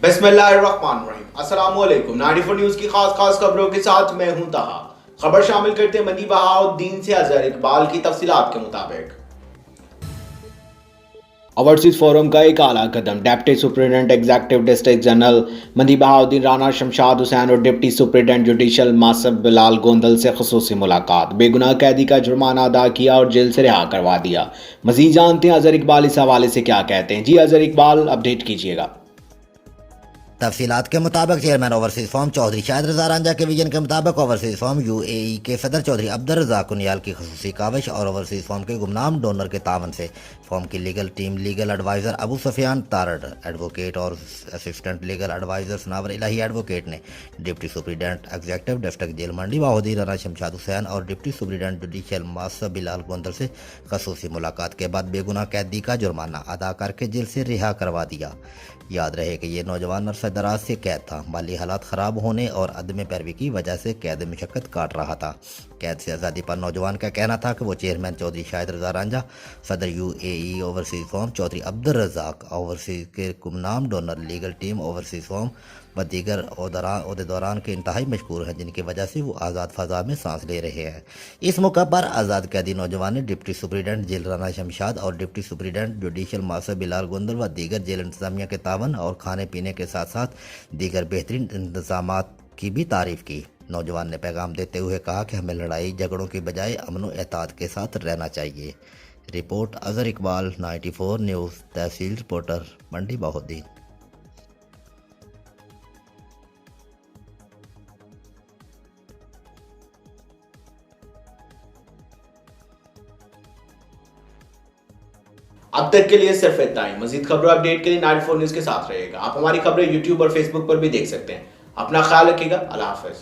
बिस्मिल्लाहिर्रहमानिर्रहीम। अस्सलाम वालेकुम। 94 न्यूज़ की खास खबरों के साथ मैं हूं तहा। खबर शामिल करते हैं मंदी बहाउद्दीन से अजहर इकबाल की तफसीलात के मुताबिक। ओवरसीज फोरम का एक आला कदम। Deputy superintendent executive district general Mandi Bahauddin Rana, Shamshad Hussain और deputy superintendent judicial Masab Bilal Gondal से खसूसी मुलाकात। बेगुनाह कैदी का जुर्माना अदा किया और जेल से रिहा करवा दिया। मजीद जानते हैं अजहर इकबाल इस हवाले से क्या कहते हैं। जी अजहर इकबाल, अपडेट कीजिएगा। तफसीलात के मुताबिक chairman overseas forum Chaudhry Shahid Raza Ranjha के विजन के मुताबिक ओवरसीज फॉर्म UAE के सदर चौधरी अब्दुल रज़ाक कुनियाल की खसूसी काविश और ओवरसीज फॉर्म के गुमनाम डोनर के तावन से फॉर्म की legal team legal advisor Abu Sufyan Tarar advocate और assistant legal advisor Sanawar Elahi advocate ने deputy superintendent executive district jail Mandi Bahauddin Rana, Shamshad Hussain और deputy superintendent judicial Masab Bilal Gondal से खसूसी मुलाकात के बाद बेगुनाह कैदी का जुर्माना अदा करके जेल से रिहा करवा दिया। याद रहे कि ये नौजवान अरसा दराज से कैद था। माली हालात ख़राब होने और अदम पैरवी की वजह से कैद मशक्क़त काट रहा था। कैद से आज़ादी पर नौजवान का कहना था कि वो चेयरमैन चौधरी शाहिद रजा रांझा, सदर UAE overseas forum Chaudhry Abdul Razzaq, overseas के गुमनाम donor legal team overseas forum व दीगर अहदेदारान के इंतहाई मशकूर हैं, जिनकी वजह से वो आज़ाद फ़ज़ा में सांस ले रहे हैं। इस मौका पर आज़ाद कैदी नौजवान ने deputy superintendent jail Rana Shamshad और deputy superintendent judicial Masab Bilal Gondal व दीगर जेल इंतज़ामिया के तावन और खाने पीने के साथ साथ दीगर बेहतरीन इंतजामात की भी तारीफ़ की। नौजवान ने पैगाम देते हुए कहा कि हमें लड़ाई झगड़ों की बजाय अमन व एहतियात के साथ रहना चाहिए। रिपोर्ट अजहर इकबाल, 94 न्यूज़, तहसील रिपोर्टर, मंडी बहाउद्दीन। अब तक के लिए सिर्फ इतना ही। मजीद खबरों अपडेट के लिए 94 न्यूज़ के साथ रहेगा। आप हमारी खबरें यूट्यूब और फेसबुक पर भी देख सकते हैं। अपना ख्याल रखिएगा। अल्लाह हाफिज।